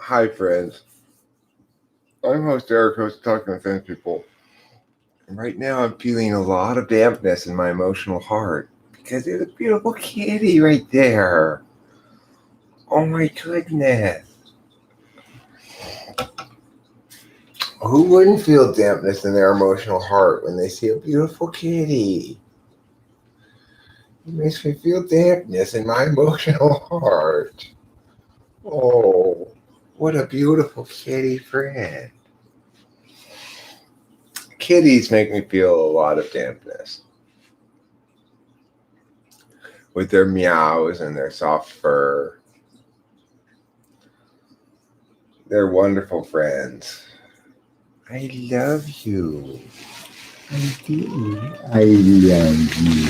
Hi, friends. I'm host Eric, host of Talking with Famous People. And right now, I'm feeling a lot of dampness in my emotional heart because there's a beautiful kitty right there. Oh my goodness. Who wouldn't feel dampness in their emotional heart when they see a beautiful kitty? It makes me feel dampness in my emotional heart. Oh, what a beautiful kitty friend. Kitties make me feel a lot of dampness with their meows and their soft fur. They're wonderful friends. I love you. I do. I love you.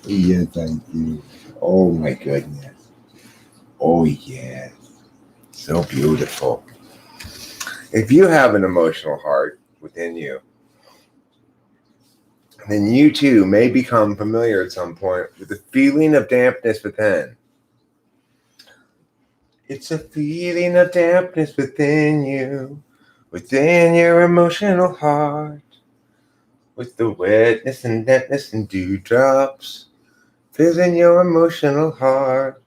Yes, I do. Oh my goodness. Oh yes. So beautiful. If you have an emotional heart within you, then you too may become familiar at some point with the feeling of dampness within. It's a feeling of dampness within you, within your emotional heart. With the wetness and dampness and dewdrops filling your emotional heart.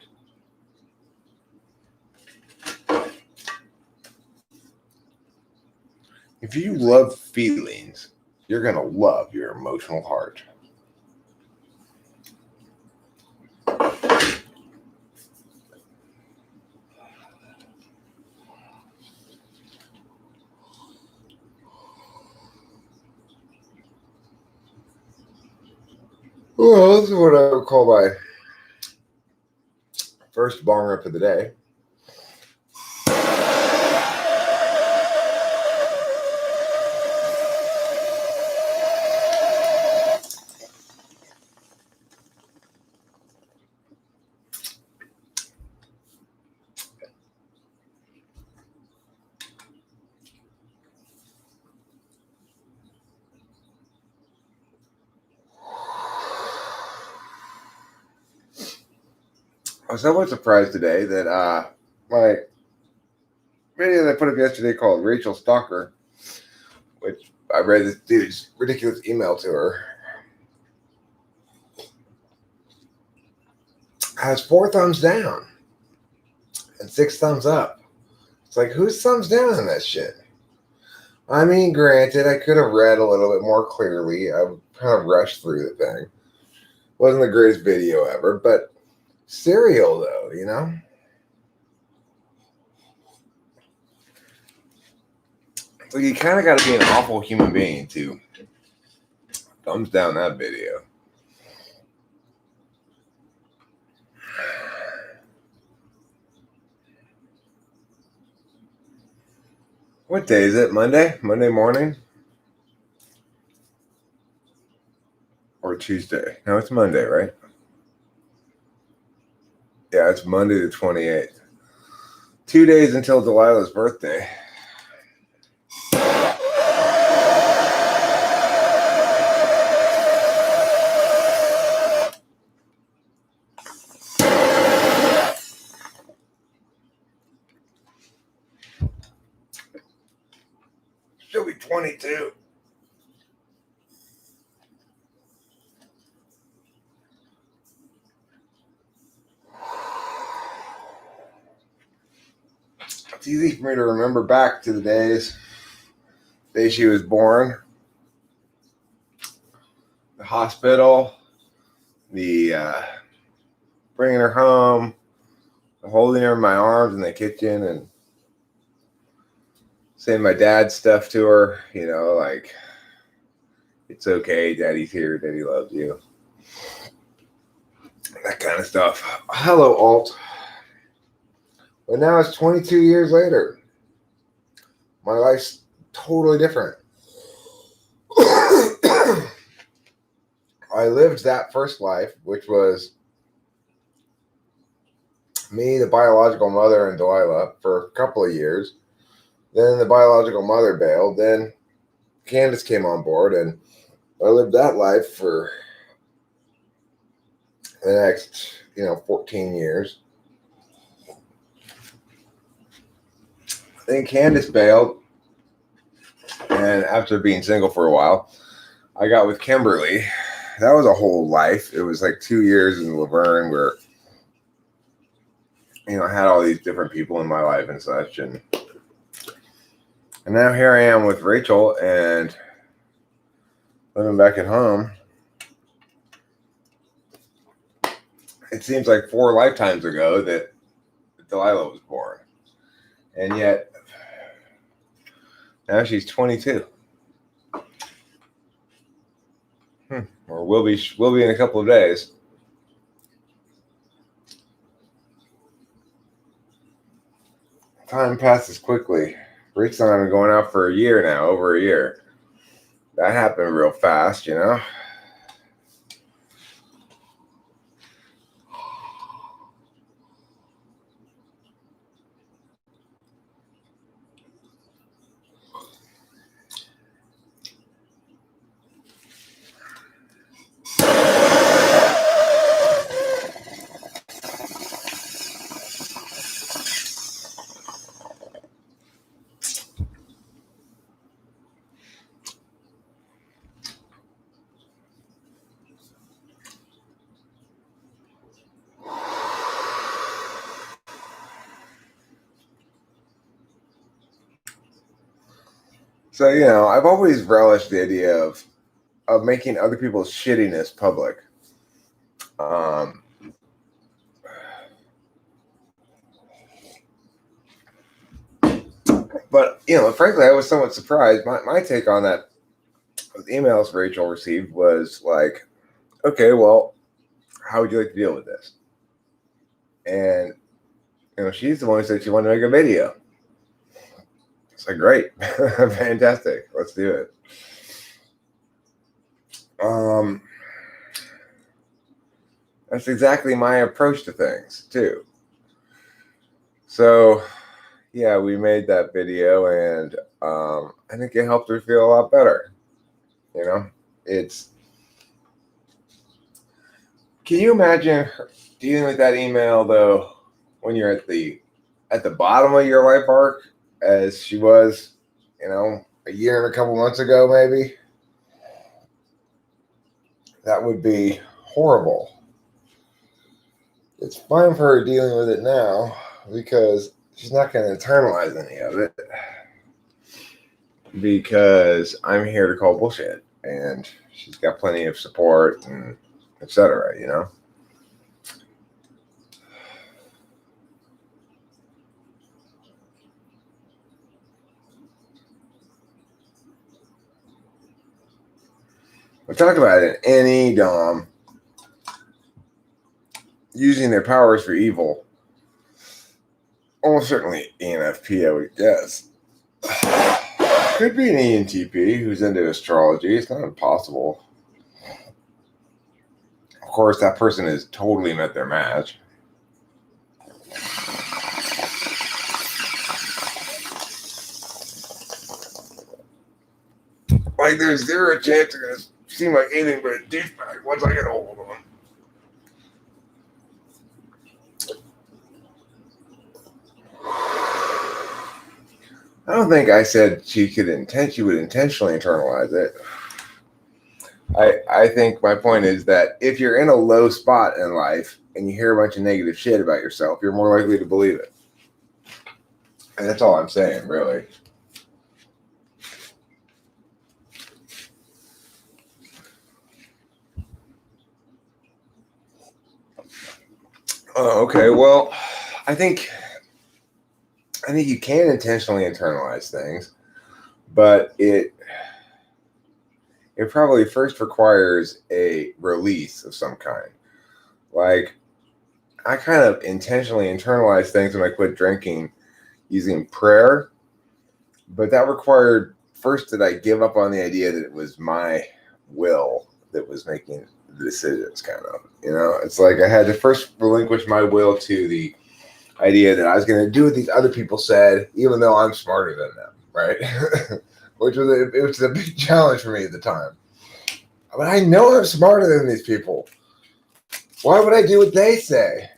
If you love feelings, you're going to love your emotional heart. Well, this is what I would call my first bong rip of the day. I was somewhat surprised today that my video that I put up yesterday called Rachel Stalker, which I read this dude's ridiculous email to her, has 4 thumbs down and 6 thumbs up. It's like, whose thumbs down on that shit? I mean, granted, I could have read a little bit more clearly. I kind of rushed through the thing. Wasn't the greatest video ever, but cereal, though, you know? So you kind of got to be an awful human being to thumbs down that video. What day is it? Monday? Monday morning? Or Tuesday? No, it's Monday, right? Yeah, it's Monday the 28th. 2 days until Delilah's birthday. She'll be 22. It's easy for me to remember back to the day she was born, the hospital, the bringing her home, holding her in my arms in the kitchen, and saying my dad's stuff to her, you know, like, it's okay, daddy's here, daddy loves you. That kind of stuff. Hello, Alt. But now it's 22 years later. My life's totally different. I lived that first life, which was me, the biological mother, and Delilah for a couple of years. Then the biological mother bailed. Then Candace came on board, and I lived that life for the next, 14 years. Then Candace bailed, and after being single for a while, I got with Kimberly. That was a whole life. It was like 2 years in Laverne where, I had all these different people in my life and such. And now here I am with Rachel and living back at home. It seems like 4 lifetimes ago that Delilah was born. And yet, now she's 22. Or will be in a couple of days. Time passes quickly. Rachel and I have been going out for a year now, over a year. That happened real fast, So, I've always relished the idea of making other people's shittiness public. But, frankly, I was somewhat surprised. My take on that, the emails Rachel received was like, okay, well, how would you like to deal with this? And, she's the one who said she wanted to make a video. It's like, great, fantastic, let's do it. That's exactly my approach to things, too. So, yeah, we made that video, and I think it helped her feel a lot better. Can you imagine dealing with that email, though, when you're at the bottom of your life arc, as she was, a year and a couple months ago, maybe? That would be horrible. It's fine for her dealing with it now because she's not going to internalize any of it, because I'm here to call bullshit, and she's got plenty of support and etc. We talk about it. Any Dom using their powers for evil. Almost certainly ENFP, I would guess. Could be an ENTP who's into astrology. It's not impossible. Of course, that person has totally met their match. Like, there's zero chance they're going to seem like anything but a douchebag once I get hold of them. I don't think I said she would intentionally internalize it. I think my point is that if you're in a low spot in life and you hear a bunch of negative shit about yourself, you're more likely to believe it. And that's all I'm saying, really. Oh, okay. Well, I think you can intentionally internalize things, but it probably first requires a release of some kind. Like, I kind of intentionally internalized things when I quit drinking using prayer, but that required first that I give up on the idea that it was my will that was making the decisions, kind of. It's like I had to first relinquish my will to the idea that I was going to do what these other people said, even though I'm smarter than them, right? Which was a big challenge for me at the time. But I know I'm smarter than these people. Why would I do what they say?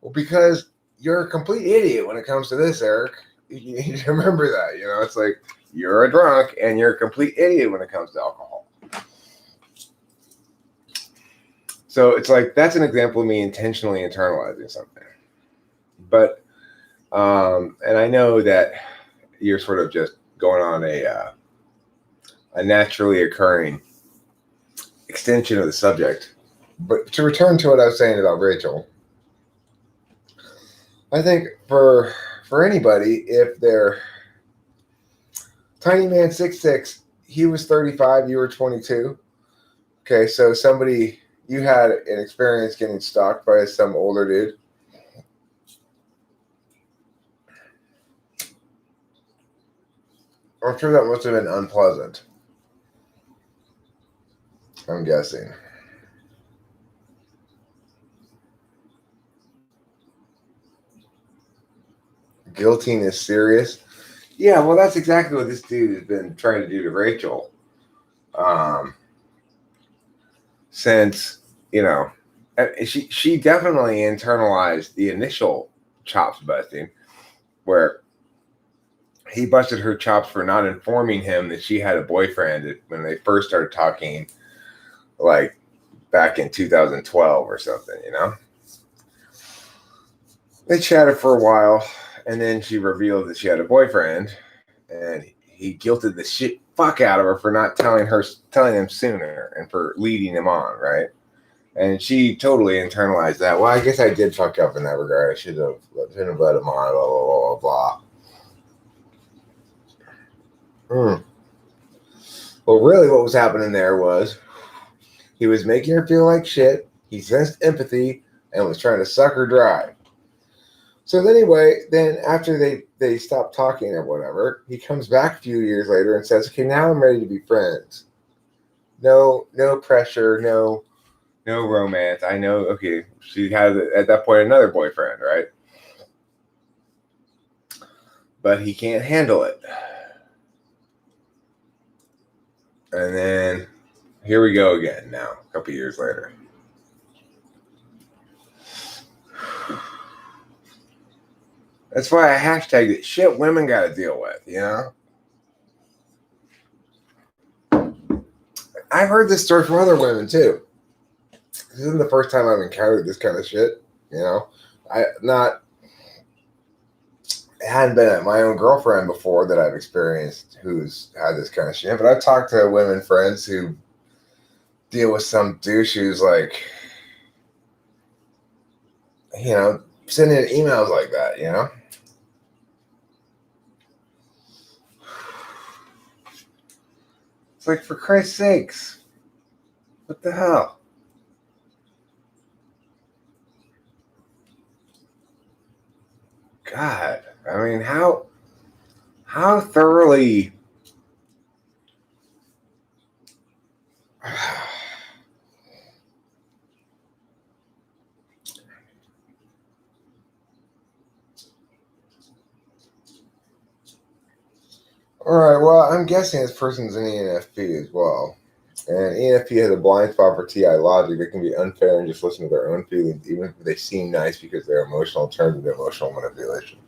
Well, because you're a complete idiot when it comes to this, Eric. you need to remember that. It's like you're a drunk and you're a complete idiot when it comes to alcohol. So it's like that's an example of me intentionally internalizing something. But and I know that you're sort of just going on a naturally occurring extension of the subject. But to return to what I was saying about Rachel, I think for anybody, if they're tiny man 6'6", he was 35, you were 22. Okay, so you had an experience getting stalked by some older dude. I'm sure that must have been unpleasant. I'm guessing. Guilting is serious. Yeah, well, that's exactly what this dude has been trying to do to Rachel. Since, she definitely internalized the initial chops busting, where he busted her chops for not informing him that she had a boyfriend when they first started talking, like back in 2012 or something, They chatted for a while, and then she revealed that she had a boyfriend, and he guilted the fuck out of her for not telling him sooner and for leading him on, right? And she totally internalized that. Well, I guess I did fuck up in that regard. I shouldn't have let him on, blah, blah, blah, blah. Well, really what was happening there was he was making her feel like shit. He sensed empathy and was trying to suck her dry. So anyway, then after they stopped talking or whatever, he comes back a few years later and says, okay, now I'm ready to be friends. No pressure, no romance. I know, okay, she had at that point another boyfriend, right? But he can't handle it. And then here we go again now, a couple years later. That's why I hashtagged it, shit women got to deal with, I've heard this story from other women too. This isn't the first time I've encountered this kind of shit, It hadn't been my own girlfriend before that I've experienced who's had this kind of shit, but I've talked to women friends who deal with some douche who's like, sending emails like that, It's like, for Christ's sakes, what the hell? God, I mean, how thoroughly all right, well, I'm guessing this person's an ENFP as well. And ENFP has a blind spot for TI logic. They can be unfair and just listen to their own feelings, even if they seem nice because they're emotional in terms of emotional manipulation.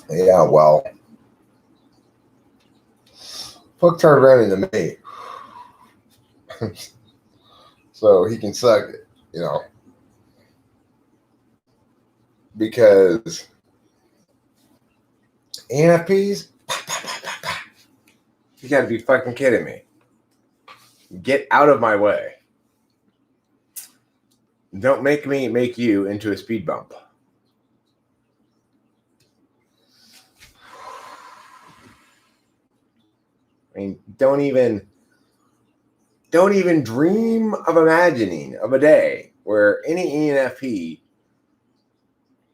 Yeah, well, fucktard ran into me. So he can suck it, Because ENFPs, you gotta be fucking kidding me. Get out of my way. Don't make me make you into a speed bump. I mean, don't even dream of imagining of a day where any ENFP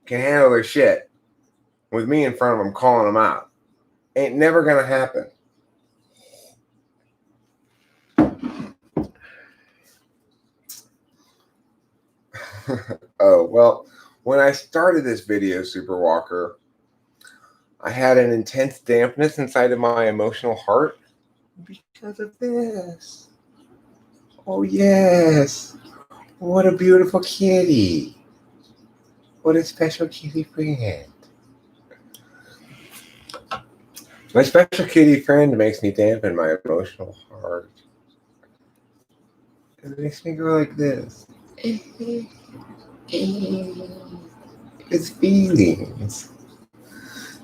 can handle their shit with me in front of them calling them out. Ain't never gonna happen. Oh, well, when I started this video, Super Walker, I had an intense dampness inside of my emotional heart because of this. Oh, yes. What a beautiful kitty. What a special kitty friend. My special kitty friend makes me dampen my emotional heart. It makes me go like this. It's feelings.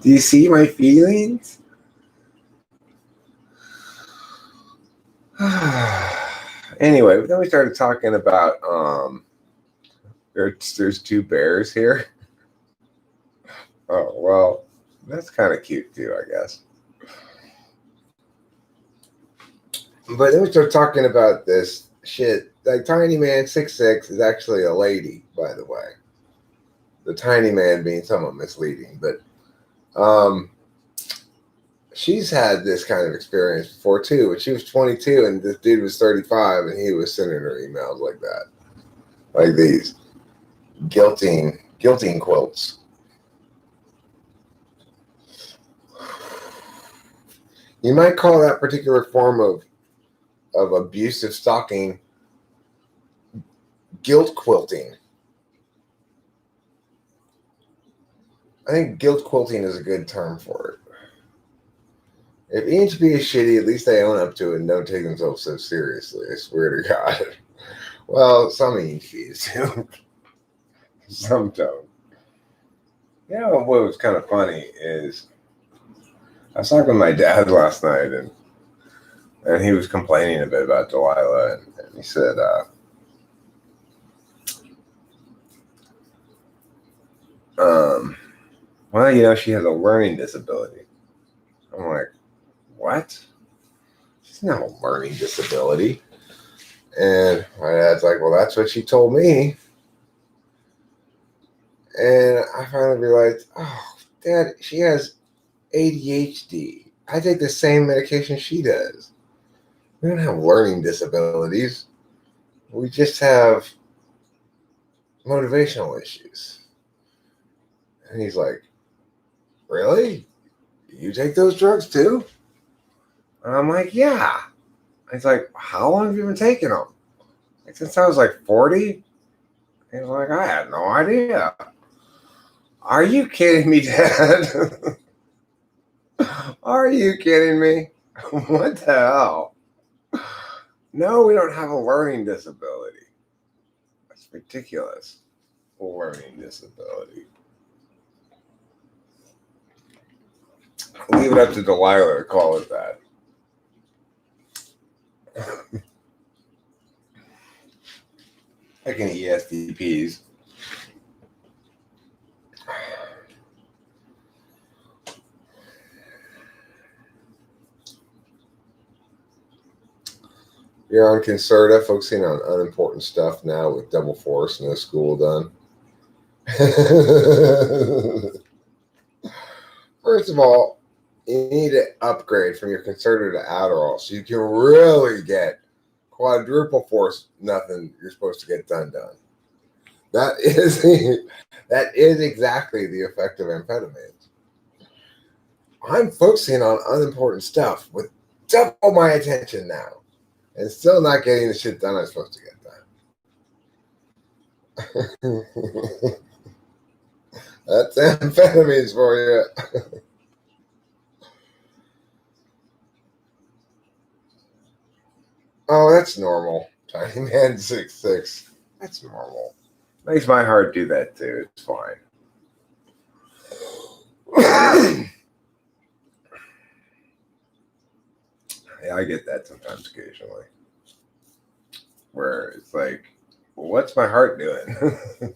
Do you see my feelings? Anyway, then we started talking about there's two bears here. Oh well, that's kind of cute too, I guess. But then we started talking about this shit. Like Tiny Man 6'6" is actually a lady, by the way. The tiny man being somewhat misleading, but she's had this kind of experience before too. When she was 22 and this dude was 35, and he was sending her emails like that, like these guilting quotes. You might call that particular form of abusive stalking guilt quilting. I think guilt quilting is a good term for it. If EHB is shitty, at least they own up to it and don't take themselves so seriously. I swear to God. Well, some EHBs do. Some don't. You know what was kind of funny is I was talking with my dad last night, and he was complaining a bit about Delilah, and he said, well, you know, she has a learning disability. I'm like, what? She's not a learning disability. And my dad's like, well, that's what she told me. And I finally realized, oh, Dad, she has ADHD. I take the same medication she does. We don't have learning disabilities. We just have motivational issues. And he's like, really? You take those drugs too? And I'm like, yeah. He's like, how long have you been taking them? Like, since I was like 40? He's like, I had no idea. Are you kidding me, Dad? Are you kidding me? What the hell? No, we don't have a learning disability. That's ridiculous. A learning disability. Leave it up to Delilah to call it that. I can eat STPs. You're on Concerta, focusing on unimportant stuff now with double force, no school done. First of all, you need to upgrade from your Concerta to Adderall so you can really get quadruple force nothing you're supposed to get done. That is exactly the effect of amphetamines. I'm focusing on unimportant stuff with double my attention now. And still not getting the shit done I'm supposed to get done. That's amphetamines for you. Oh, that's normal. Tiny man 6'6". That's normal. Makes my heart do that too. It's fine. Yeah, I get that sometimes occasionally. Where it's like, well, what's my heart doing?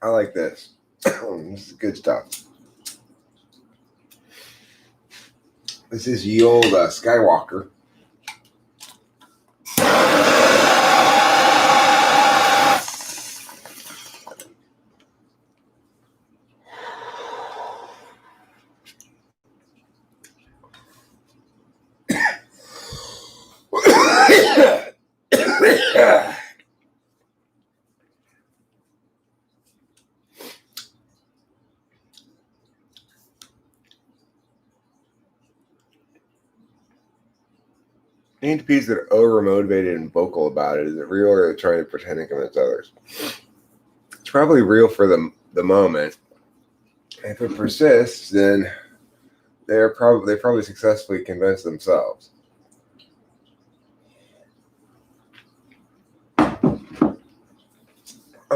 I like this. This is good stuff. This is ye old Skywalker. ENTPs that are over motivated and vocal about it, is it real, or are they trying to pretend to convince others? It's probably real for the moment. If it persists, then they probably successfully convinced themselves. I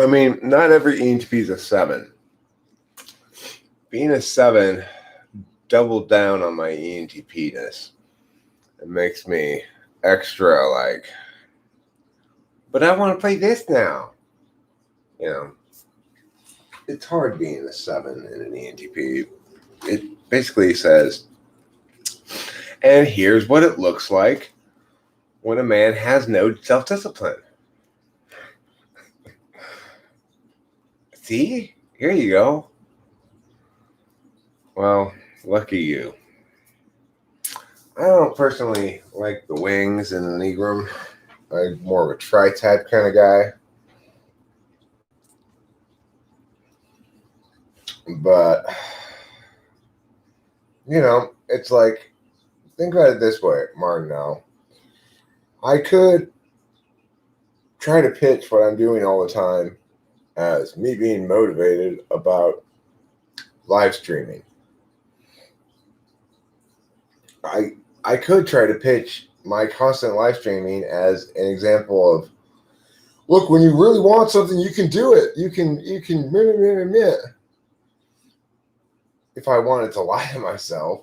mean, not every ENTP is a 7. Being a 7 doubled down on my ENTP-ness. It makes me extra like, but I want to play this now. You know, it's hard being a 7 in an ENTP. It basically says, and here's what it looks like when a man has no self-discipline. See? Here you go. Well, lucky you. I don't personally like the wings in the Negrum. I'm more of a tri-type kind of guy. But, you know, it's like, think about it this way, Martinell. I could try to pitch what I'm doing all the time as me being motivated about live streaming. I could try to pitch my constant live streaming as an example of, look, when you really want something, you can do it. You can if I wanted to lie to myself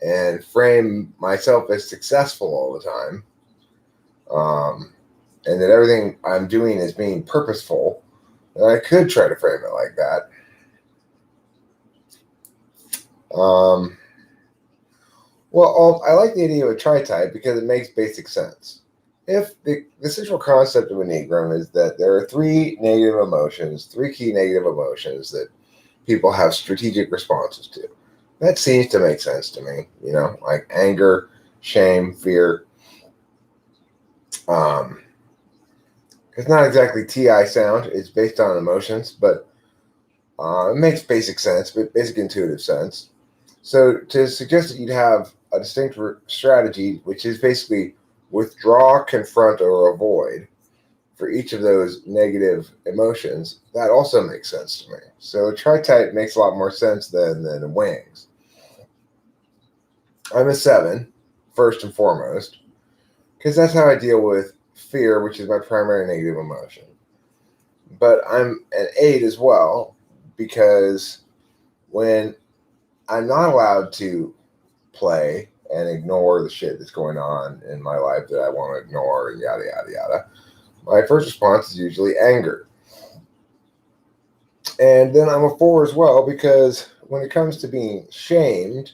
and frame myself as successful all the time, and that everything I'm doing is being purposeful, then I could try to frame it like that. Well, I like the idea of a tri-type because it makes basic sense. If the central concept of Enneagram is that there are three key negative emotions that people have strategic responses to. That seems to make sense to me, you know, like anger, shame, fear. It's not exactly TI sound. It's based on emotions, but it makes basic sense, basic intuitive sense. So to suggest that you'd have a distinct strategy, which is basically withdraw, confront, or avoid for each of those negative emotions, that also makes sense to me. So tri-type makes a lot more sense than wings. I'm a 7, first and foremost, because that's how I deal with fear, which is my primary negative emotion. But I'm an 8 as well, because when I'm not allowed to play and ignore the shit that's going on in my life that I want to ignore, and yada, yada, yada, my first response is usually anger. And then I'm a 4 as well, because when it comes to being shamed,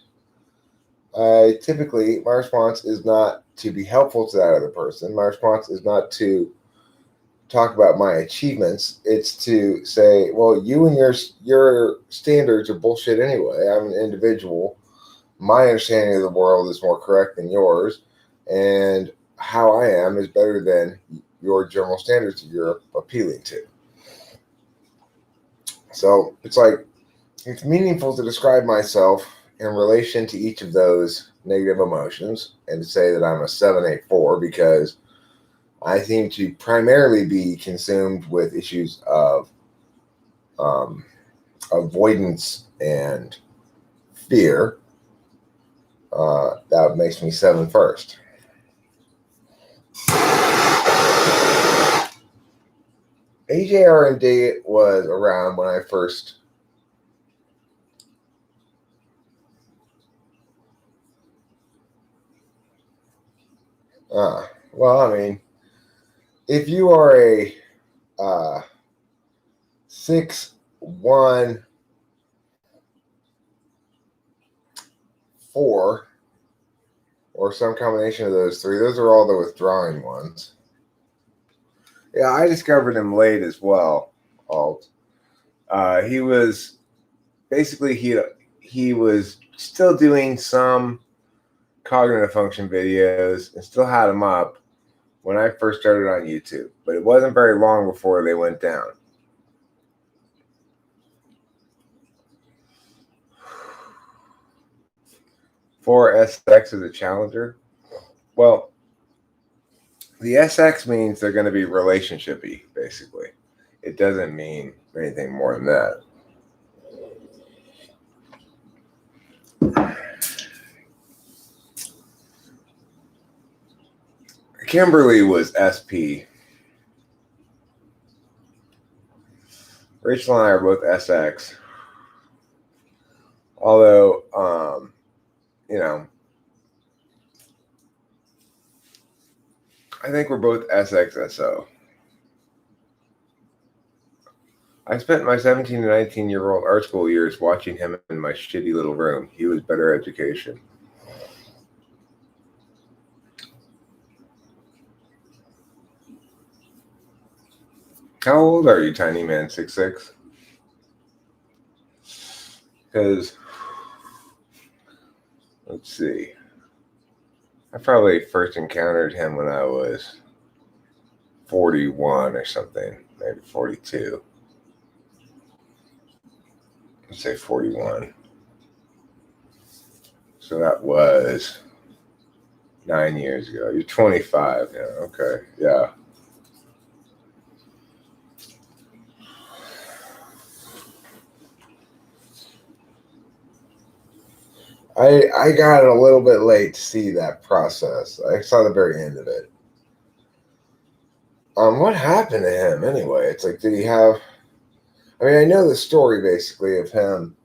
typically my response is not to be helpful to that other person. My response is not to talk about my achievements. It's to say, well, you and your standards are bullshit anyway. I'm an individual. My understanding of the world is more correct than yours, and how I am is better than your general standards that you're appealing to. So it's like, it's meaningful to describe myself in relation to each of those negative emotions and to say that I'm a 784 because I seem to primarily be consumed with issues of avoidance and fear. That makes me 7 first. AJR&D was around when I first well, I mean, if you are a 6, 1, 4, or some combination of those three, those are all the withdrawing ones. Yeah, I discovered him late as well, Alt. He was basically, he was still doing some cognitive function videos and still had them up when I first started on YouTube, but it wasn't very long before they went down. For SX as a challenger, well, The SX means they're going to be relationshipy, basically. It doesn't mean anything more than that. Kimberly was SP. Rachel and I are both SX. Although, you know, I think we're both SXSO. I spent my 17 to 19-year-old art school years watching him in my shitty little room. He was better education. How old are you, Tiny Man 66? Because, let's see. I probably first encountered him when I was 41 or something, maybe 42. Let's say 41. So that was 9 years ago. You're 25. Yeah, okay. Yeah. I got it a little bit late to see that process. I saw the very end of it. What happened to him anyway? It's like, did he have? I mean, I know the story basically of him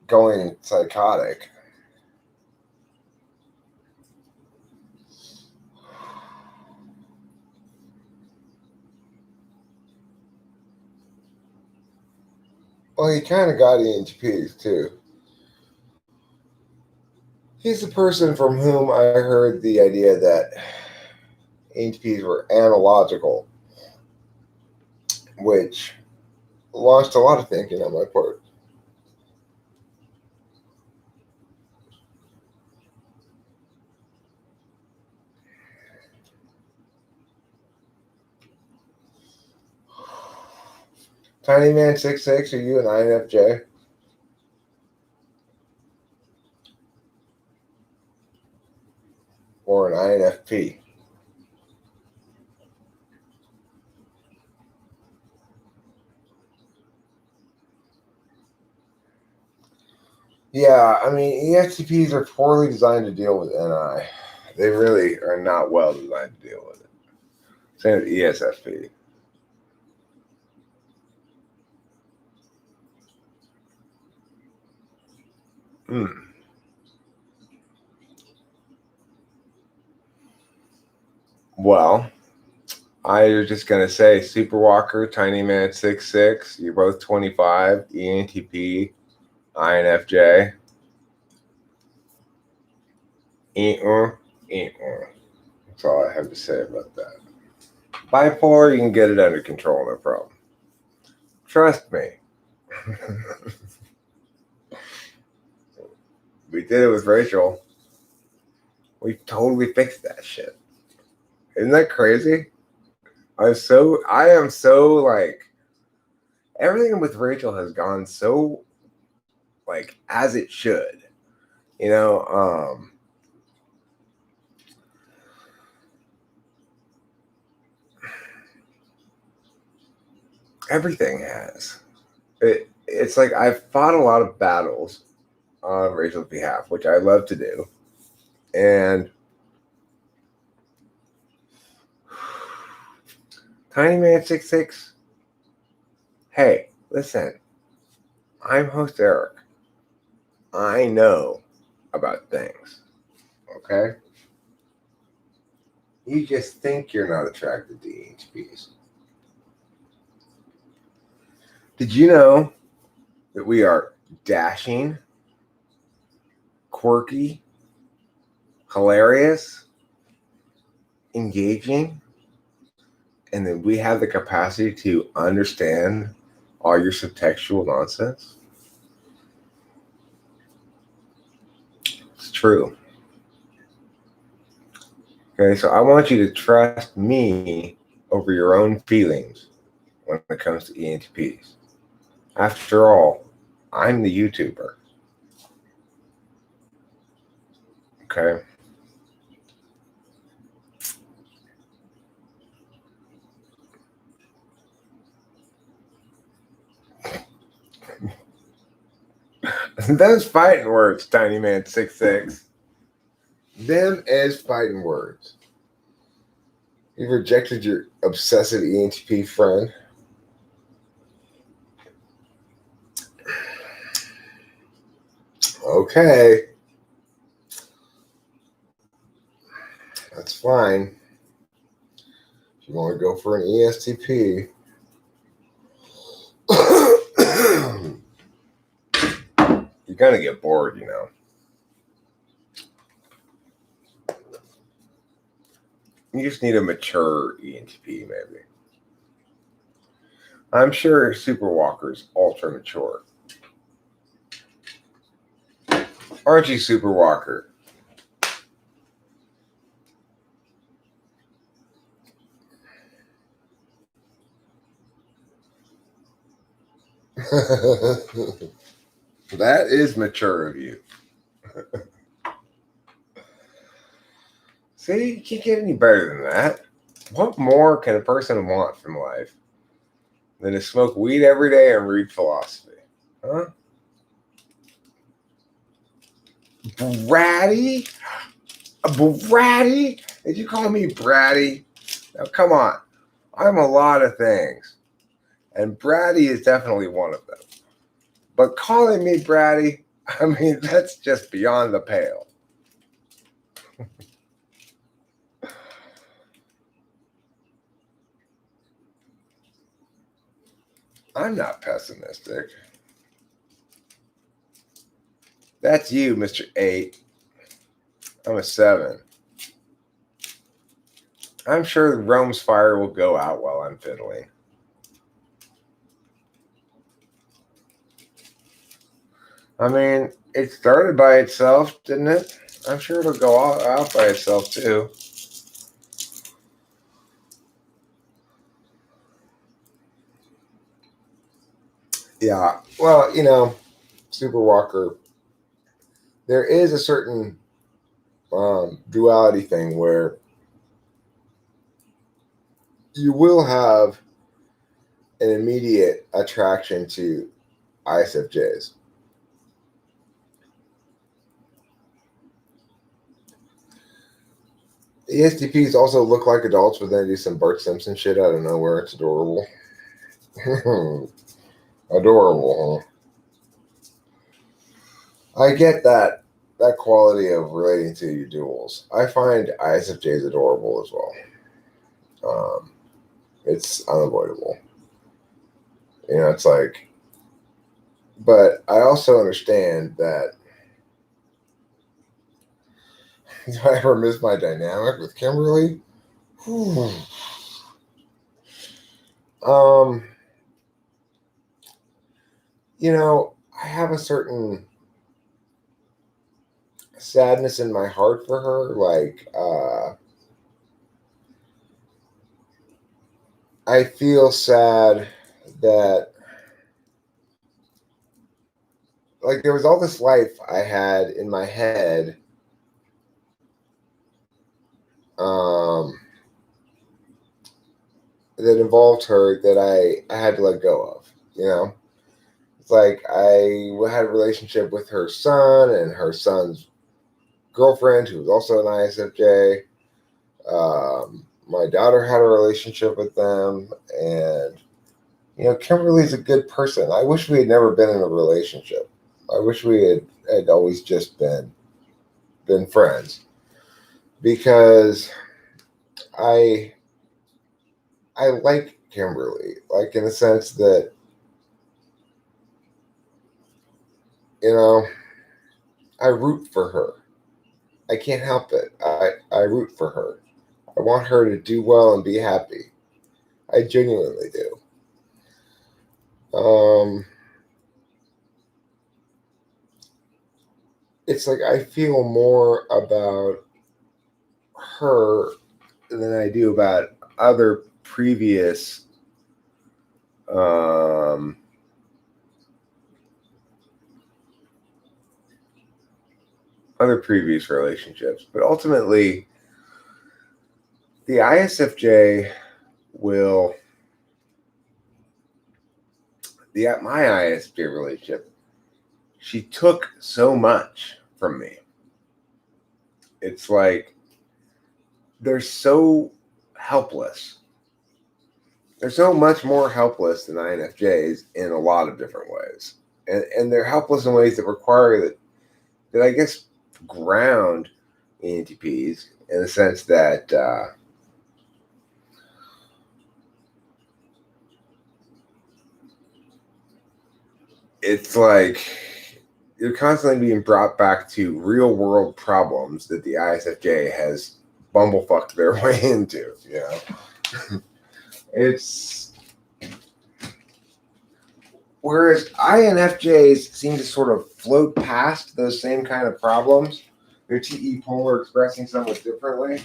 going psychotic. Well, he kind of got ENTPs too. He's the person from whom I heard the idea that ENTPs were analogical, which launched a lot of thinking on my part. Tiny Man 66, are you an INFJ? Or an INFP? Yeah, I mean, ESTPs are poorly designed to deal with NI. They really are not well designed to deal with it. Same with ESFP. Well, I was just going to say Superwalker, Tiny Man 66, you're both 25, ENTP, INFJ. That's all I have to say about that. Bipolar, you can get it under control, no problem. Trust me. We did it with Rachel. We totally fixed that shit. Isn't that crazy? I am so like, everything with Rachel has gone so like as it should. You know, everything has. It's like I've fought a lot of battles on Rachel's behalf, which I love to do. And Tiny Man 66, hey, listen, I'm host Eric. I know about things. Okay? You just think you're not attracted to EHPs. Did you know that we are dashing, quirky, hilarious, engaging, and then we have the capacity to understand all your subtextual nonsense? It's true. Okay, so I want you to trust me over your own feelings when it comes to ENTPs. After all, I'm the YouTuber. Okay. Them's fighting words, Tiny Man 66. Them is fighting words. You've rejected your obsessive ENTP friend. Okay. That's fine. If you want to go for an ESTP, you're going to get bored, you know. You just need a mature ENTP, maybe. I'm sure Superwalker's ultra mature. Aren't you, Superwalker? That is mature of you. See, you can't get any better than that. What more can a person want from life than to smoke weed every day and read philosophy? Huh? Bratty? Bratty? Did you call me bratty? Now, come on. I'm a lot of things. And bratty is definitely one of them. But calling me bratty, I mean, that's just beyond the pale. I'm not pessimistic. That's you, Mr. 8. I'm a 7. I'm sure Rome's fire will go out while I'm fiddling. I mean, it started by itself, didn't it? I'm sure it'll go out by itself, too. Yeah, well, you know, Superwalker, there is a certain duality thing where you will have an immediate attraction to ISFJs. ESTPs also look like adults, but then do some Bart Simpson shit out of nowhere. It's adorable. Adorable, huh? I get that quality of relating to your duels. I find ISFJs adorable as well. It's unavoidable. You know, it's like, but I also understand that. Do I ever miss my dynamic with Kimberly? You know, I have a certain sadness in my heart for her. Like, I feel sad that, like, there was all this life I had in my head. That involved her that I had to let go of, you know? It's like I had a relationship with her son and her son's girlfriend, who was also an ISFJ. My daughter had a relationship with them, and you know, Kimberly's a good person. I wish we had never been in a relationship. I wish we had always just been friends, because I like Kimberly, like in the sense that, you know, I root for her. I can't help it. I root for her. I want her to do well and be happy. I genuinely do. It's like I feel more about her than I do about other previous relationships. But ultimately, the ISFJ will my ISFJ relationship she took so much from me. It's like they're so helpless. They're so much more helpless than INFJs in a lot of different ways. And they're helpless in ways that require that I guess ground ENTPs in the sense that it's like you're constantly being brought back to real world problems that the ISFJ has bumblefucked their way into, you know? It's whereas INFJs seem to sort of float past those same kind of problems. Their TE polar expressing somewhat differently.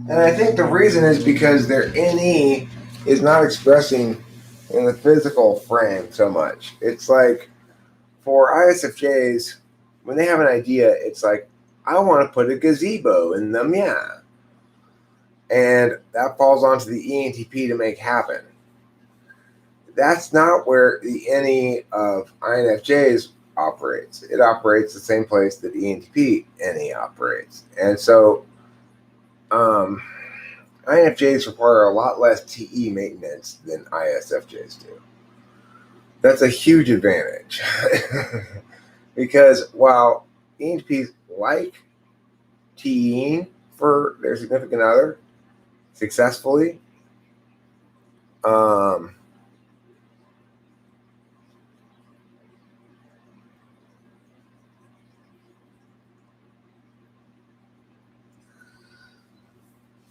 And I think the reason is because their NE is not expressing in the physical frame so much. It's like for ISFJs, when they have an idea, it's like, I want to put a gazebo in the Mia. And that falls onto the ENTP to make happen. That's not where the NE of INFJs operates. It operates the same place that ENTP NE operates. And so INFJs require a lot less TE maintenance than ISFJs do. That's a huge advantage. Because while ENTPs like TEing for their significant other successfully,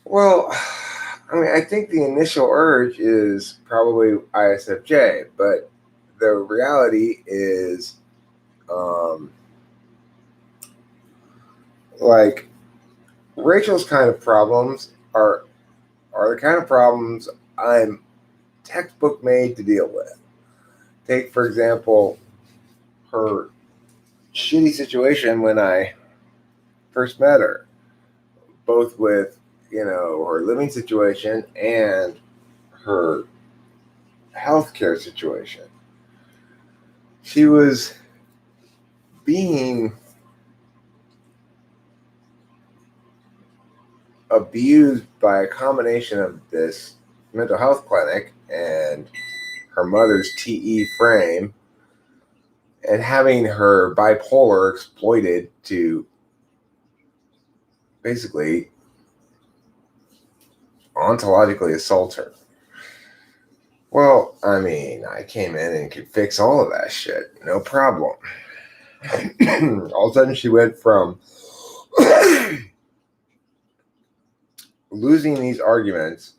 well, I mean, I think the initial urge is probably ISFJ, but the reality is, like, Rachel's kind of problems are the kind of problems I'm textbook made to deal with. Take, for example, her shitty situation when I first met her, both with, you know, her living situation and her healthcare situation. She was being abused by a combination of this mental health clinic and her mother's TE frame and having her bipolar exploited to basically ontologically assault her. Well, I mean, I came in and could fix all of that shit, no problem. All of a sudden, she went from losing these arguments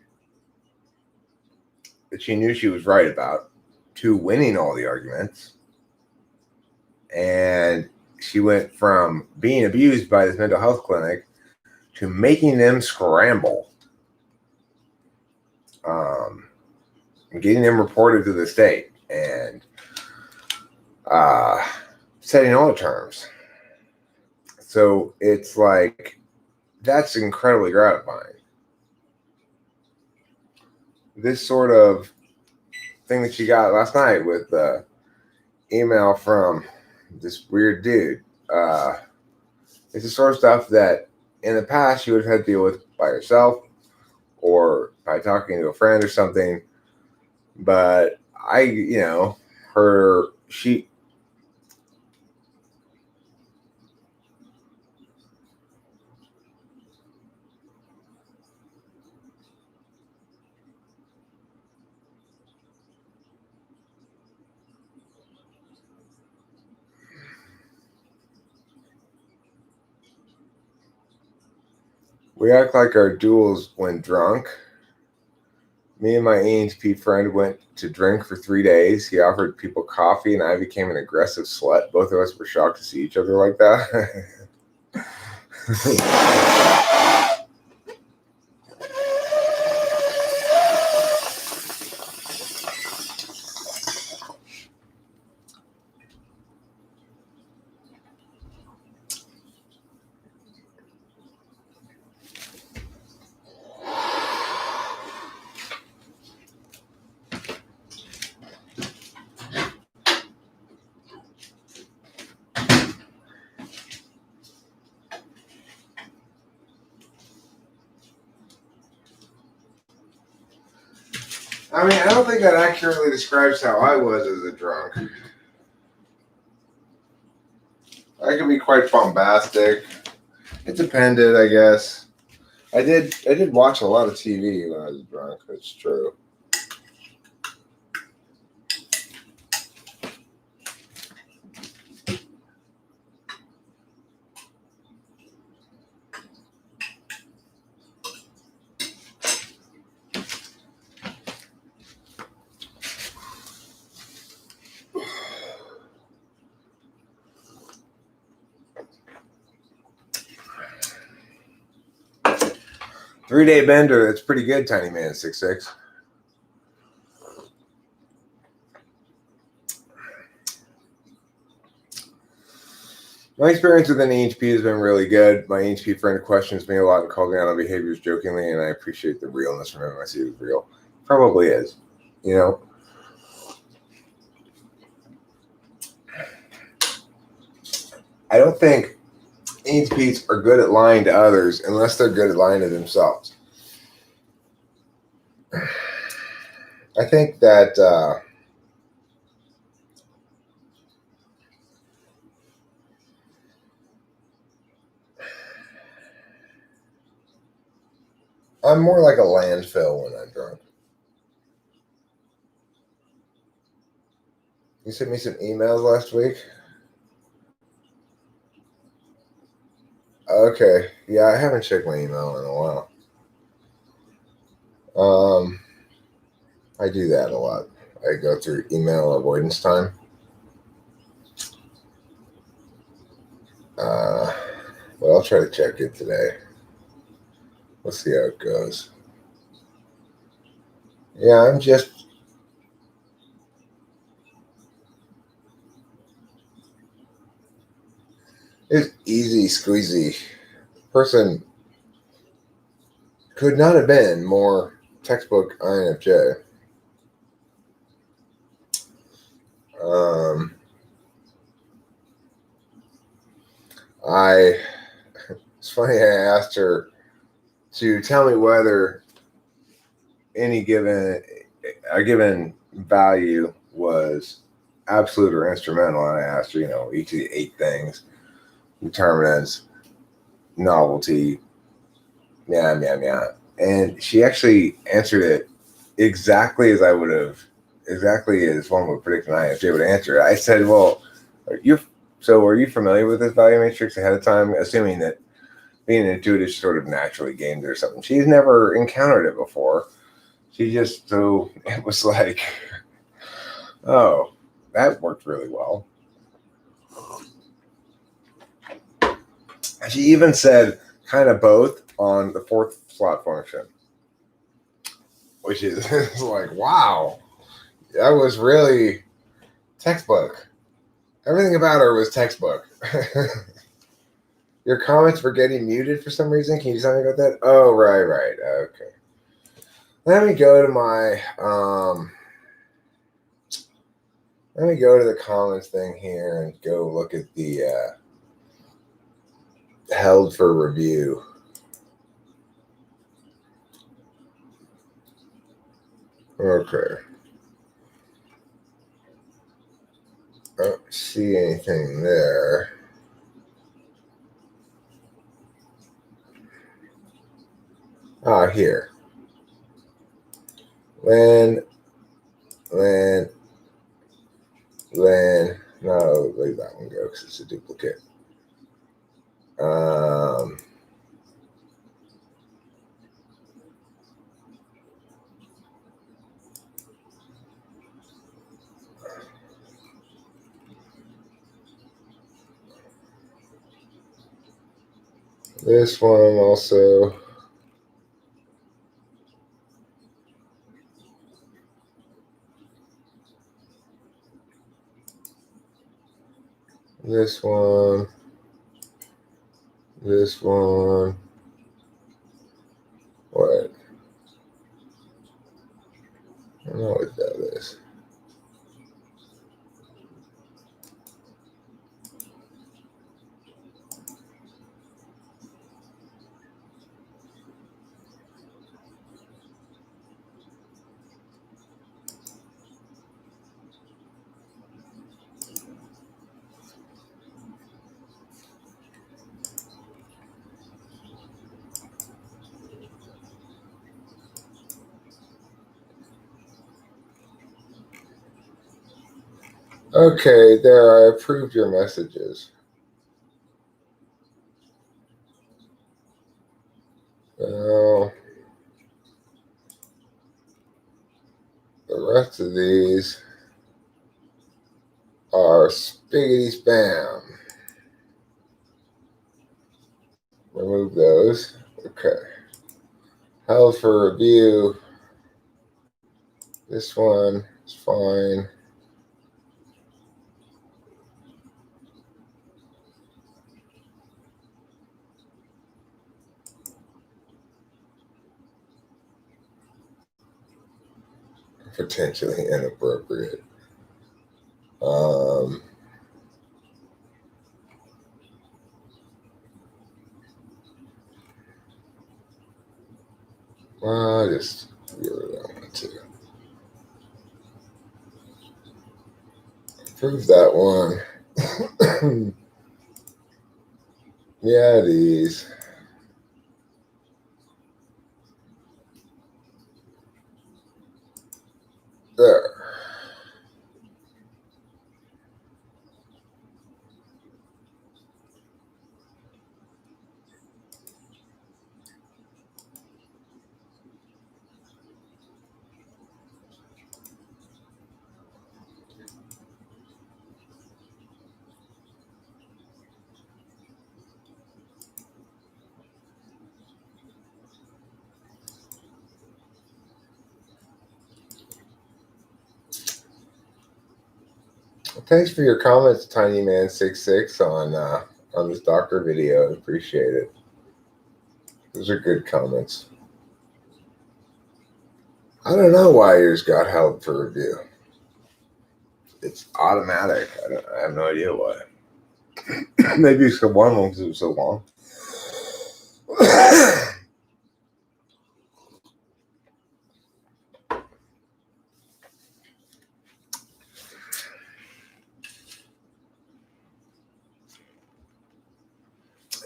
that she knew she was right about to winning all the arguments. And she went from being abused by this mental health clinic to making them scramble. Getting them reported to the state and setting all the terms. So it's like, that's incredibly gratifying. This sort of thing that she got last night with the email from this weird dude, it's the sort of stuff that in the past you would have had to deal with by yourself or by talking to a friend or something. But we act like our duels when drunk. Me and my ENTP friend went to drink for 3 days. He offered people coffee, and I became an aggressive slut. Both of us were shocked to see each other like that. I mean, I don't think that accurately describes how I was as a drunk. I could be quite bombastic. It depended, I guess. I did watch a lot of TV when I was drunk. That's true. Three-day bender. That's pretty good, Tiny Man 6'6". My experience with an EHP has been really good. My EHP friend questions me a lot and calls me out on behaviors jokingly, and I appreciate the realness from him. I see it as real. Probably is, you know. I don't think EHPs are good at lying to others unless they're good at lying to themselves. I think that I'm more like a landfill when I'm drunk. You sent me some emails last week? Okay. Yeah, I haven't checked my email in a while. I do that a lot. I go through email avoidance time. But I'll try to check it today. We'll see how it goes. Yeah, I'm just... It's easy squeezy. Person could not have been more textbook INFJ. It's funny, I asked her to tell me whether a given value was absolute or instrumental. And I asked her, each of the 8 things, determinants, novelty, yeah. And she actually answered it exactly as one would predict an INFJ would answer it. I said, well, were you familiar with this value matrix ahead of time, assuming that being intuitive sort of naturally gained or something? She's never encountered it before. It was like, oh, that worked really well. She even said kind of both on the 4th slot function, which is like, wow, that was really textbook. Everything about her was textbook. Your comments were getting muted for some reason. Can you tell me about that? Oh, right. Okay. Let me go to the comments thing here and go look at the held for review. Okay. I don't see anything there. Here. Lynn. No, leave that one go because it's a duplicate. This one also. This one. What? I don't know what that is. Okay, there, I approved your messages. Now, the rest of these are spiggity spam. Remove those. Okay. Held for review. This one is fine. Potentially inappropriate. Well, I just really don't want to. Approve that one. Yeah, these. There. Thanks for your comments, TinyMan66, on this doctor video. I appreciate it. Those are good comments. I don't know why yours got held for review. It's automatic. I have no idea why. Maybe it's one of them because it was so long.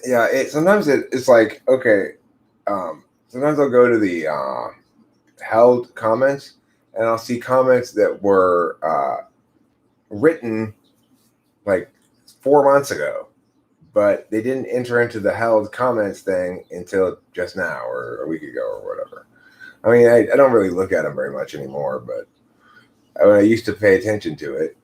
Yeah, sometimes it's like, okay, sometimes I'll go to the held comments and I'll see comments that were written like 4 months ago, but they didn't enter into the held comments thing until just now or a week ago or whatever. I mean, I don't really look at them very much anymore, but when I used to pay attention to it,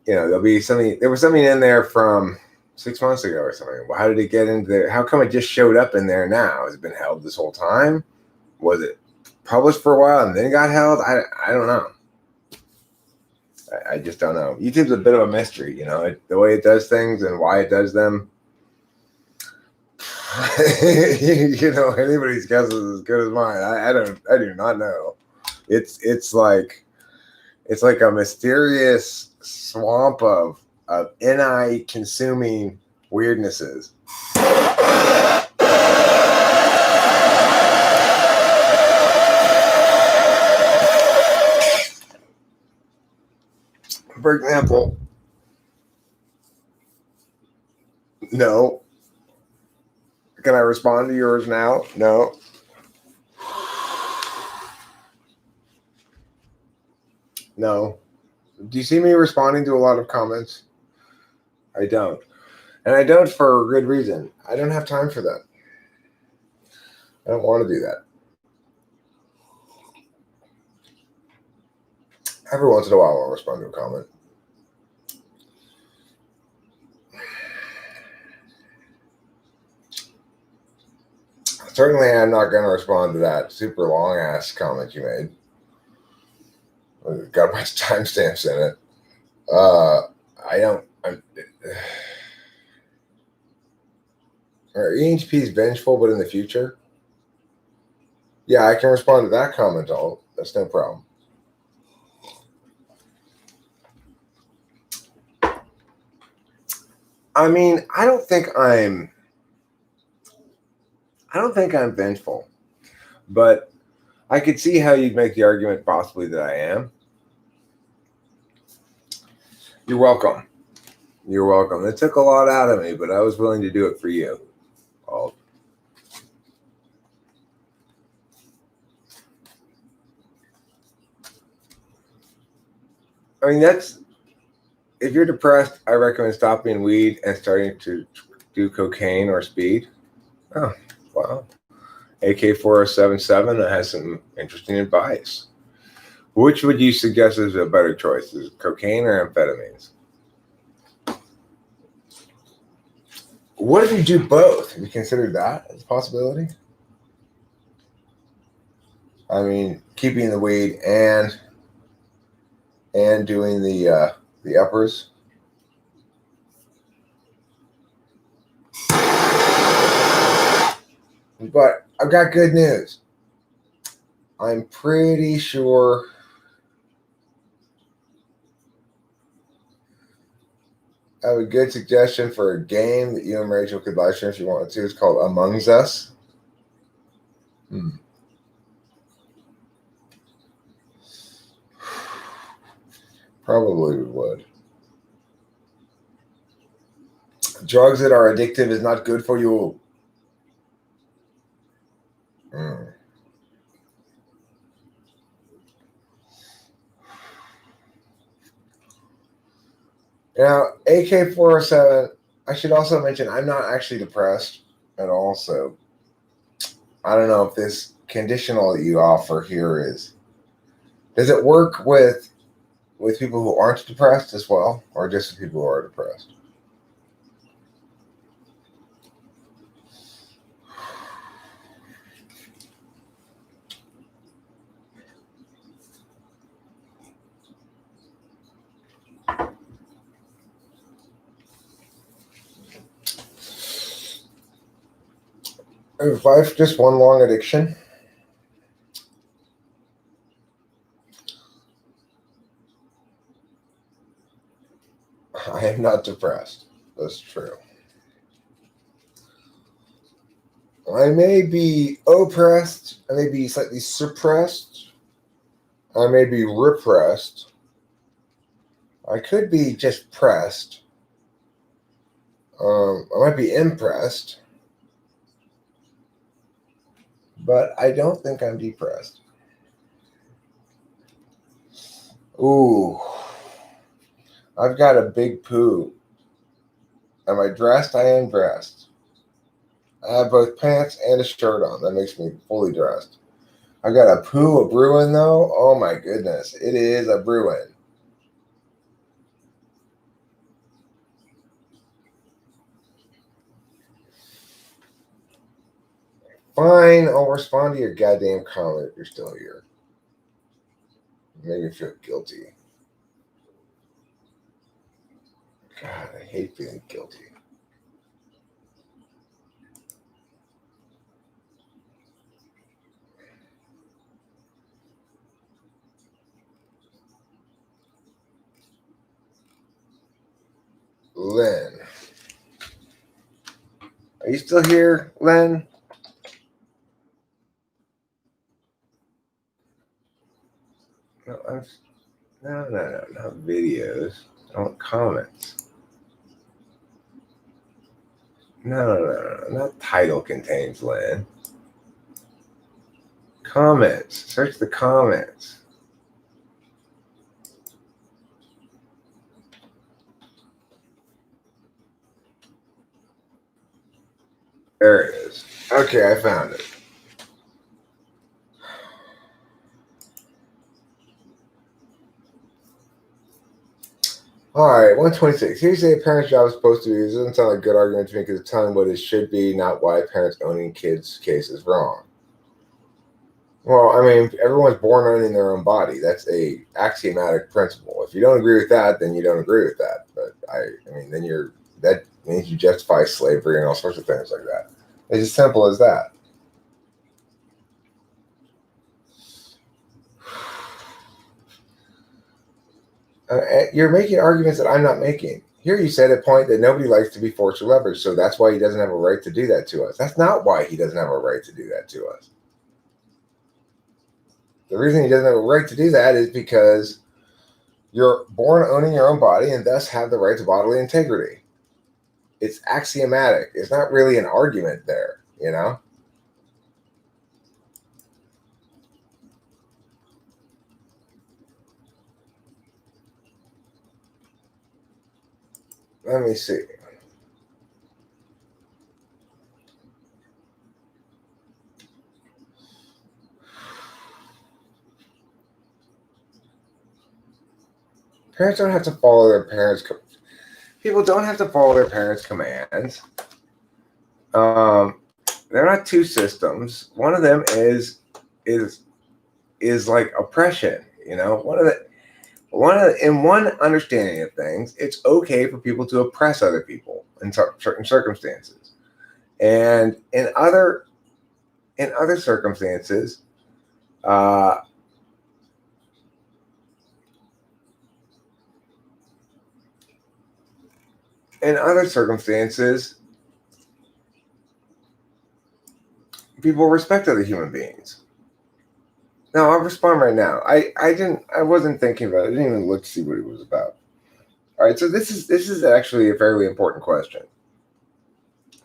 there'll be something. There was something in there from 6 months ago or something. Well, how did it get into there? How come it just showed up in there now? Has it been held this whole time? Was it published for a while and then got held? I don't know. I just don't know. YouTube's a bit of a mystery, the way it does things and why it does them. Anybody's guess is as good as mine. I do not know. It's like a mysterious swamp of NI consuming weirdnesses. For example, no. Can I respond to yours now? No. No. Do you see me responding to a lot of comments? I don't. And I don't for a good reason. I don't have time for that. I don't want to do that. Every once in a while, I'll respond to a comment. Certainly, I'm not going to respond to that super long ass comment you made. It's got a bunch of timestamps in it. I don't. Are EHPs vengeful, but in the future? Yeah, I can respond to that comment. All that's no problem. I mean, I don't think I'm vengeful, but I could see how you'd make the argument possibly that I am. You're welcome. You're welcome. It took a lot out of me, but I was willing to do it for you. I mean, If you're depressed, I recommend stopping weed and starting to do cocaine or speed. Oh, wow. AK4077 has some interesting advice. Which would you suggest is a better choice? Is it cocaine or amphetamines? What if you do both? Have you considered that as a possibility? I mean, keeping the weed and doing the uppers. But I've got good news. I'm pretty sure I have a good suggestion for a game that you and Rachel could live stream if you wanted to. It's called Among Us. Probably would. Drugs that are addictive is not good for you. Now, AK407, I should also mention I'm not actually depressed at all. So I don't know if this conditional that you offer here does it work with people who aren't depressed as well, or just with people who are depressed? Is life just one long addiction? I am not depressed. That's true. I may be oppressed. I may be slightly suppressed. I may be repressed. I could be just pressed. I might be impressed. But I don't think I'm depressed. Ooh. I've got a big poo. Am I dressed? I am dressed. I have both pants and a shirt on. That makes me fully dressed. I've got a poo, a Bruin, though. Oh my goodness. It is a Bruin. Fine, I'll respond to your goddamn comment if you're still here. Make me feel guilty. God, I hate feeling guilty. Lynn. Are you still here, Lynn? No, no, not videos. I want comments. No, not title contains, Lynn. Comments. Search the comments. There it is. Okay, I found it. All right, 126. Here's a parent's job is supposed to be. This doesn't sound like a good argument to me because it's telling what it should be, not why parents owning kids' case is wrong. Well, I mean, everyone's born owning their own body. That's a axiomatic principle. If you don't agree with that, then you don't agree with that. But I mean, then that means you justify slavery and all sorts of things like that. It's as simple as that. You're making arguments that I'm not making. Here you said a point that nobody likes to be forced or leveraged, so that's why he doesn't have a right to do that to us. That's not why he doesn't have a right to do that to us. The reason he doesn't have a right to do that is because you're born owning your own body and thus have the right to bodily integrity. It's axiomatic. It's not really an argument there, you know? let me see. Parents don't have to follow their parents. People don't have to follow their parents' commands. They're not two systems. One of them is like oppression. In one understanding of things, it's okay for people to oppress other people in certain circumstances, and in other circumstances, uh, people respect other human beings. No, I'll respond right now. I wasn't thinking about it. I didn't even look to see what it was about. All right, so this is actually a fairly important question.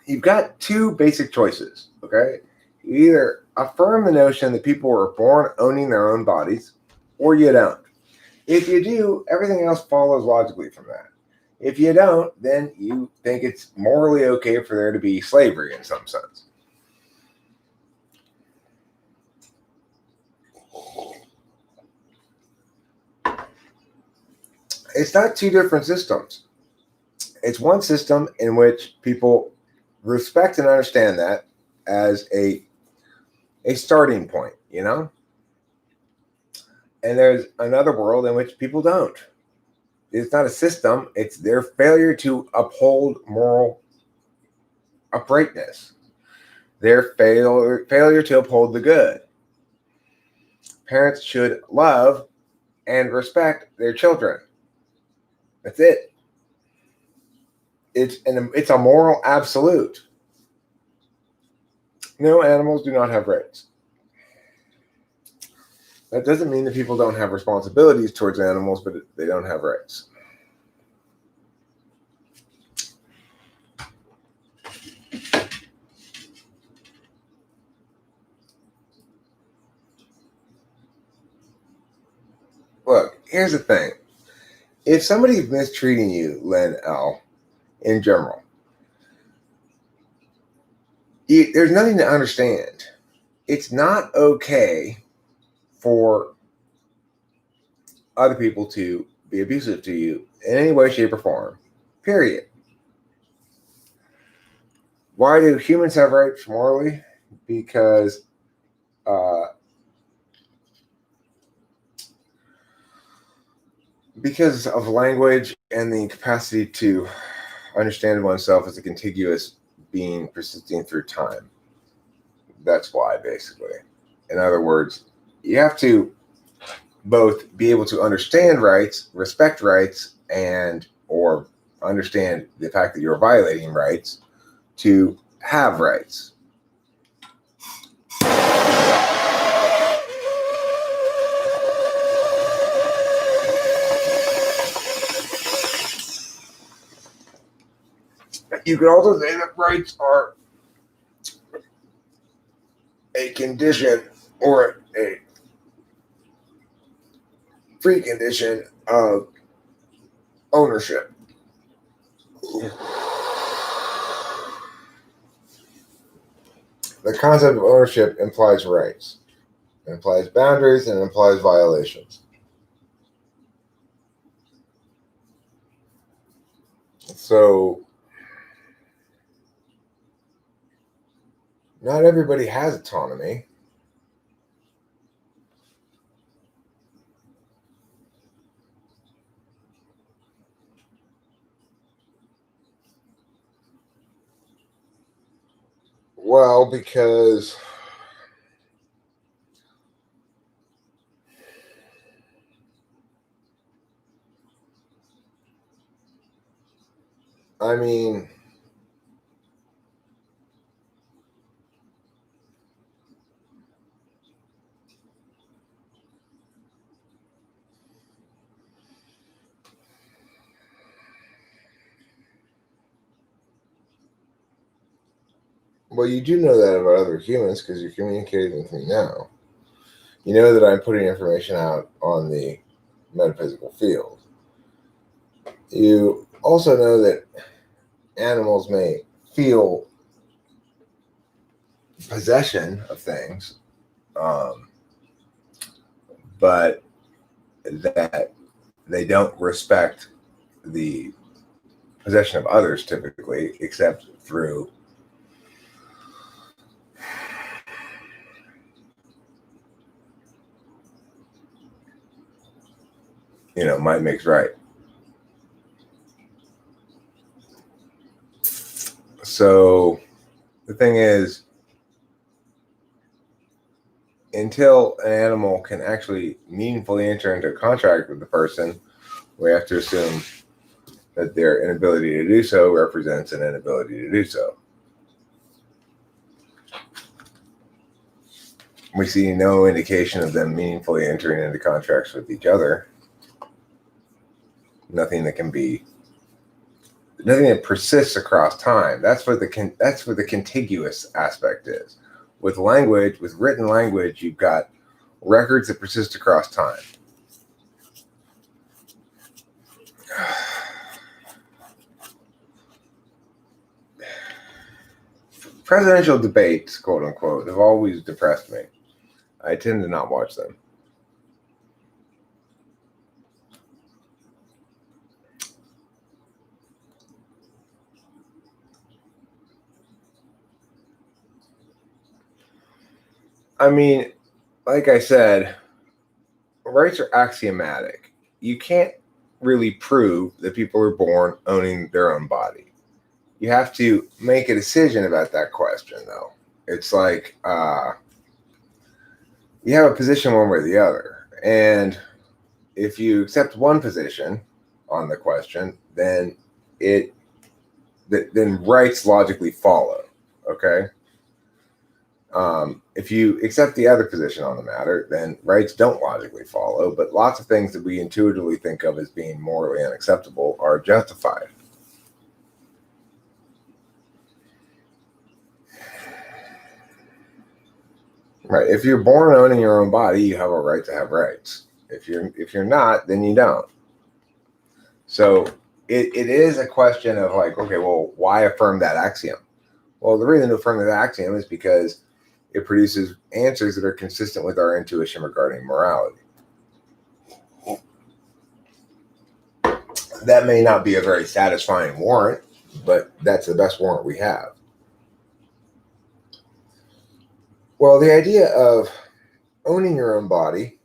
You've got two basic choices, okay? You either affirm the notion that people were born owning their own bodies, or you don't. If you do, everything else follows logically from that. If you don't, then you think it's morally okay for there to be slavery in some sense. It's not two different systems. It's one system in which people respect and understand that as a starting point, And there's another world in which people don't. It's not a system, it's their failure to uphold moral uprightness, their failure to uphold the good. Parents should love and respect their children. That's it. It's a moral absolute. No, animals do not have rights. That doesn't mean that people don't have responsibilities towards animals, but they don't have rights. Look, here's the thing. If somebody's mistreating you, Len L, in general, there's nothing to understand. It's not okay for other people to be abusive to you in any way, shape, or form. Period. Why do humans have rights morally? Because of language and the capacity to understand oneself as a contiguous being persisting through time. That's why, basically. In other words, you have to both be able to understand rights, respect rights, and or understand the fact that you're violating rights to have rights. You could also say that rights are a condition or a precondition of ownership. The concept of ownership implies rights. It implies boundaries and it implies violations. So, not everybody has autonomy. Well, because I mean, well, you do know that about other humans because you're communicating with me now. You know that I'm putting information out on the metaphysical field. You Also know that animals may feel possession of things, but that they don't respect the possession of others typically, except through might makes right. So the thing is, until an animal can actually meaningfully enter into a contract with the person, we have to assume that their inability to do so represents an inability to do so. We see no indication of them meaningfully entering into contracts with each other. Nothing that persists across time. That's what the contiguous aspect is. With language, with written language, you've got records that persist across time. Presidential debates, quote unquote, have always depressed me. I tend to not watch them. I mean, like I said, rights are axiomatic. You can't really prove that people are born owning their own body. You have to make a decision about that question, though. It's like you have a position one way or the other. And if you accept one position on the question, then then rights logically follow. Okay. If you accept the other position on the matter, then rights don't logically follow. But lots of things that we intuitively think of as being morally unacceptable are justified. Right. If you're born owning your own body, you have a right to have rights. If you're not, then you don't. So it is a question of like, okay, well, why affirm that axiom? Well, the reason to affirm that axiom is because it produces answers that are consistent with our intuition regarding morality. That may not be a very satisfying warrant, but that's the best warrant we have. Well, the idea of owning your own body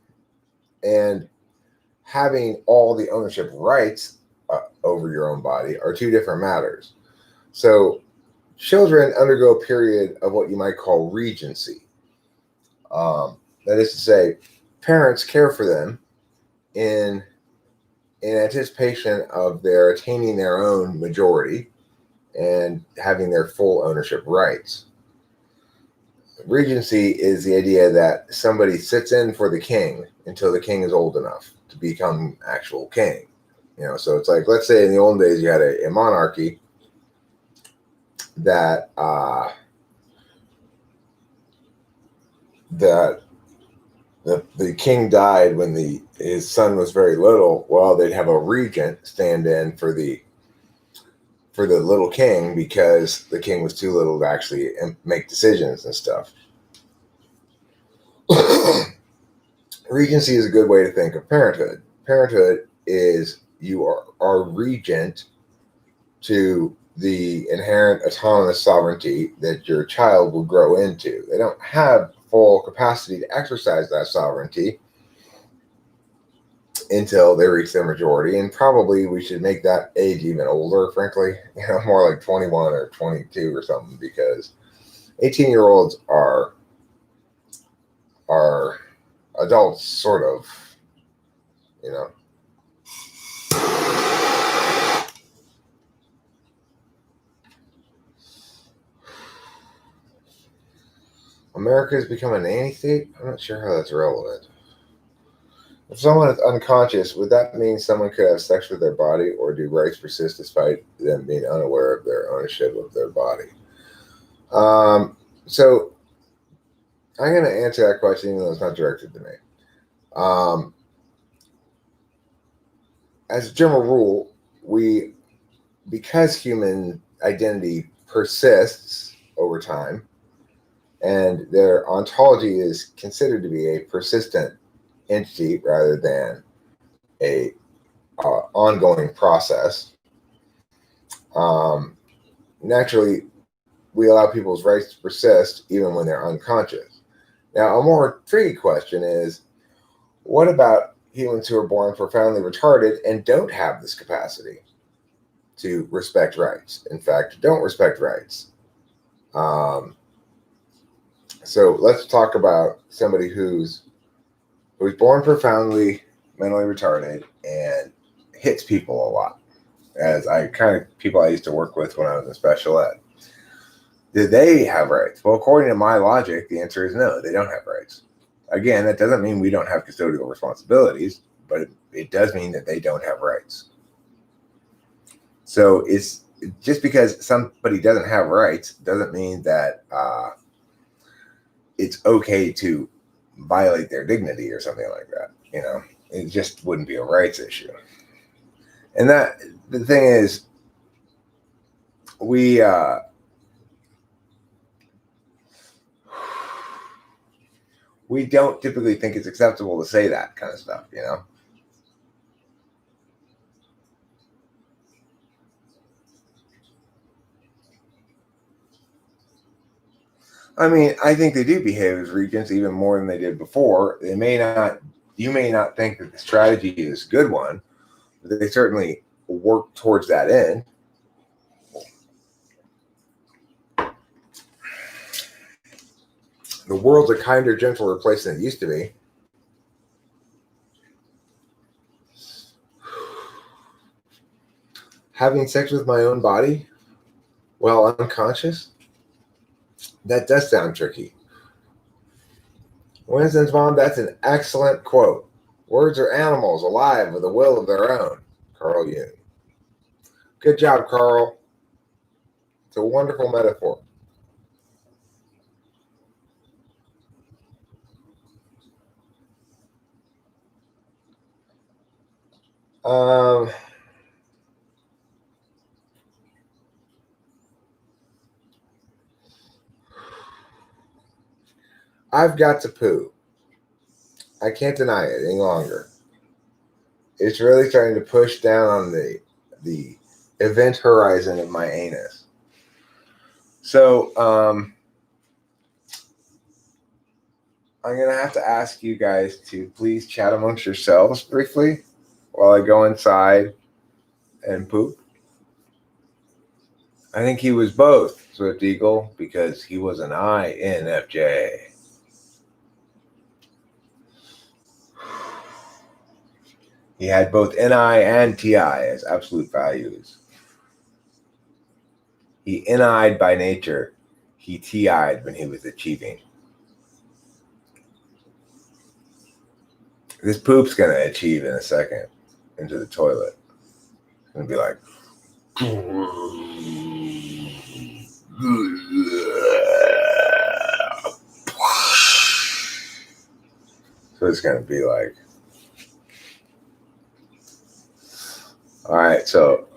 and having all the ownership rights over your own body are two different matters. So children undergo a period of what you might call regency. That is to say, parents care for them in anticipation of their attaining their own majority and having their full ownership rights. Regency is the idea that somebody sits in for the king until the king is old enough to become actual king. So it's like, let's say in the olden days you had a monarchy that the king died when his son was very little. Well, they'd have a regent stand in for the little king because the king was too little to actually make decisions and stuff. Regency is a good way to think of parenthood. Parenthood is you are regent to the inherent autonomous sovereignty that your child will grow into. They don't have full capacity to exercise that sovereignty until they reach their majority, and probably we should make that age even older, frankly, more like 21 or 22 or something, because 18-year-olds are adults, sort of. America has become a nanny state? I'm not sure how that's relevant. If someone is unconscious, would that mean someone could have sex with their body, or do rights persist despite them being unaware of their ownership of their body? So I'm going to answer that question, even though it's not directed to me. As a general rule, we because human identity persists over time, and their ontology is considered to be a persistent entity rather than a ongoing process. Naturally, we allow people's rights to persist even when they're unconscious. Now, a more tricky question is, what about humans who are born profoundly retarded and don't have this capacity to respect rights? In fact, don't respect rights. So let's talk about somebody who's born profoundly mentally retarded and hits people a lot. As people I used to work with when I was in special ed. Do they have rights? Well, according to my logic, the answer is no, they don't have rights. Again, that doesn't mean we don't have custodial responsibilities, but it does mean that they don't have rights. So it's just because somebody doesn't have rights doesn't mean that it's okay to violate their dignity or something like that. It just wouldn't be a rights issue. And that the thing is, we don't typically think it's acceptable to say that kind of stuff, I mean, I think they do behave as regents even more than they did before. You may not think that the strategy is a good one, but they certainly work towards that end. The world's a kinder, gentler place than it used to be. Having sex with my own body while unconscious? That does sound tricky. Winston's mom, that's an excellent quote. Words are animals alive with a will of their own. Carl Jung. Good job, Carl. It's a wonderful metaphor. I've got to poo. I can't deny it any longer. It's really starting to push down on the event horizon of my anus. So I'm going to have to ask you guys to please chat amongst yourselves briefly while I go inside and poop. I think he was both, Swift Eagle, because he was an INFJ. He had both NI and TI as absolute values. He NI'd by nature. He TI'd when he was achieving. This poop's going to achieve in a second into the toilet. It's going to be like... So it's going to be like... All right, so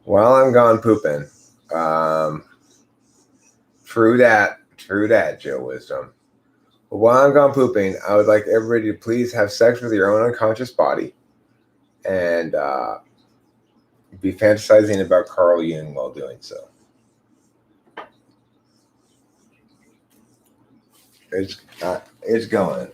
while I'm gone pooping, true that, Joe Wisdom. But while I'm gone pooping, I would like everybody to please have sex with your own unconscious body and be fantasizing about Carl Jung while doing so. It's going.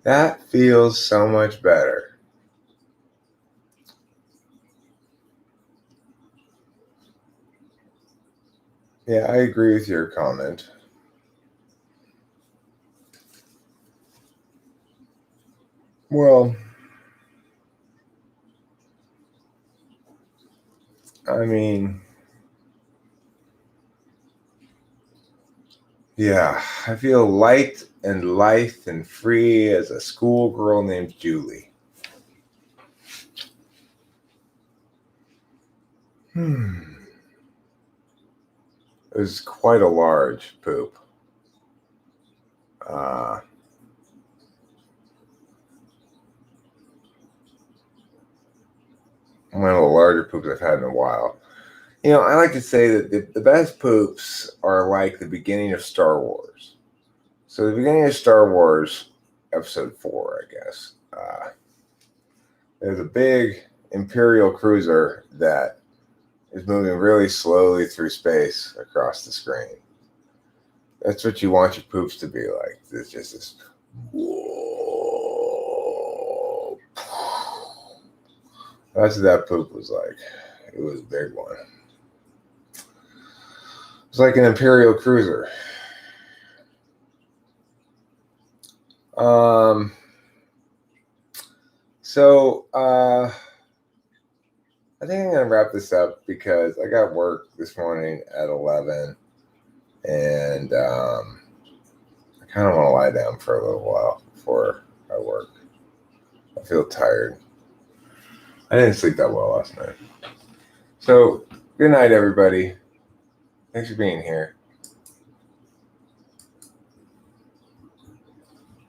That feels so much better. Yeah, I agree with your comment. Well, I mean, yeah, I feel light and lithe and free as a schoolgirl named Julie. It was quite a large poop. One of the larger poops I've had in a while. You know, I like to say that the best poops are like the beginning of Star Wars. So the beginning of Star Wars, Episode 4, I guess. There's a big Imperial cruiser that is moving really slowly through space across the screen. That's what you want your poops to be like. It's just this. Whoa. That's what that poop was like. It was a big one. It's like an Imperial cruiser. I think I'm gonna wrap this up because I got work this morning at 11, and I kind of want to lie down for a little while before I work. I feel tired. I didn't sleep that well last night. So good night, everybody. Thanks for being here.